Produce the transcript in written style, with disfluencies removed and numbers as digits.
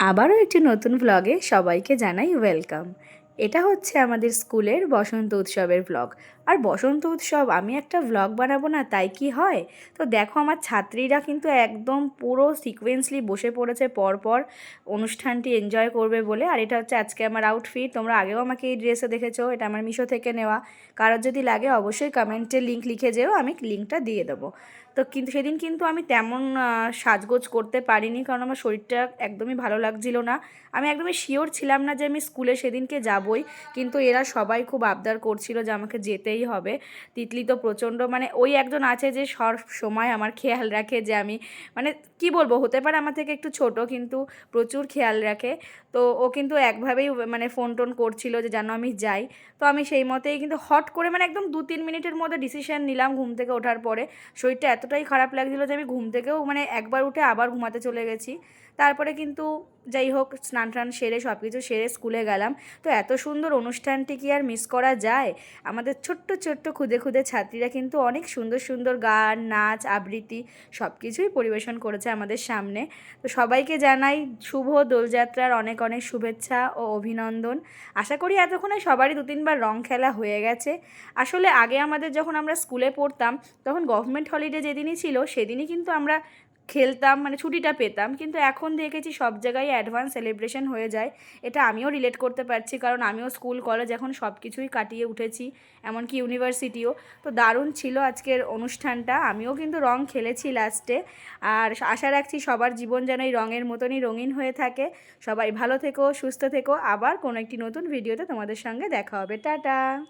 আবারও একটি নতুন ভ্লগে সবাইকে জানাই ওয়েলকাম। এটা হচ্ছে আমাদের স্কুলের বসন্ত উৎসবের ভ্লগ। আর বসন্ত উৎসব আমি একটা ভ্লগ বানাবো না তাই কি হয়? তো দেখো আমার ছাত্রীরা কিন্তু একদম পুরো সিকোয়েন্সলি বসে পড়েছে পরপর অনুষ্ঠানটি এনজয় করবে বলে। আর এটা হচ্ছে আজকে আমার আউটফিট। তোমরা আগেও আমাকে এই ড্রেসে দেখেছো, এটা আমার মিশো থেকে নেওয়া। কারোর যদি লাগে অবশ্যই কমেন্টে লিঙ্ক লিখে যেও, আমি লিঙ্কটা দিয়ে দেবো। তো কিন্তু সেদিন কিন্তু আমি তেমন সাজগোজ করতে পারিনি, কারণ আমার শরীরটা একদমই ভালো লাগছিল না। আমি একদমই শিওর ছিলাম না যে আমি স্কুলে সেদিনকে যাবই, কিন্তু এরা সবাই খুব আবদার করছিল যে আমাকে যেতেই হবে। তিতলি তো প্রচণ্ড, মানে ওই একজন আছে যে সব সময় আমার খেয়াল রাখে যে আমি, মানে কি বলবো, হতে পারে আমার থেকে একটু ছোট কিন্তু প্রচুর খেয়াল রাখে। তো ও কিন্তু একভাবেই মানে ফোন টোন করছিল যে যেন আমি যাই। তো আমি সেই মতেই কিন্তু হট করে, মানে একদম 2-3 মিনিটের মধ্যে ডিসিশন নিলাম ঘুম থেকে ওঠার পরে। শরীরটা এতটাই খারাপ লাগছিলো যে আমি ঘুম থেকেও মানে একবার উঠে আবার ঘুমাতে চলে গেছি। তারপরে কিন্তু যাই হোক স্নান টান সেরে সব কিছু সেরে স্কুলে গেলাম। তো এত সুন্দর অনুষ্ঠানটি কি আর মিস করা যায়? আমাদের ছোট্ট ছোট্ট খুদে খুদে ছাত্রীরা কিন্তু অনেক সুন্দর সুন্দর গান, নাচ, আবৃত্তি সব কিছুই পরিবেশন করেছে আমাদের সামনে। তো সবাইকে জানাই শুভ দোলযাত্রার অনেক অনেক শুভেচ্ছা ও অভিনন্দন। আশা করি এতক্ষণে সবারই 2-3 বার রং খেলা হয়ে গেছে। আসলে আগে আমাদের যখন আমরা স্কুলে পড়তাম তখন গভর্নমেন্ট হলিডে যেদিনই ছিল সেদিনই কিন্তু আমরা খেলতাম, মানে ছুটিটা পেতাম। কিন্তু এখন দেখেছি সব জায়গায় অ্যাডভান্স সেলিব্রেশন হয়ে যায়। এটা আমিও রিলেট করতে পারছি, কারণ আমিও স্কুল কলেজ এখন সব কিছুই কাটিয়ে উঠেছি, এমনকি ইউনিভার্সিটিও। তো দারুণ ছিল আজকের অনুষ্ঠানটা, আমিও কিন্তু রং খেলেছি লাস্টে। আর আশা রাখছি সবার জীবন যেন এই রঙের মতনই রঙিন হয়ে থাকে। সবাই ভালো থেকো, সুস্থ থেকো। আবার কোনো একটি নতুন ভিডিওতে তোমাদের সঙ্গে দেখা হবে। টাটা।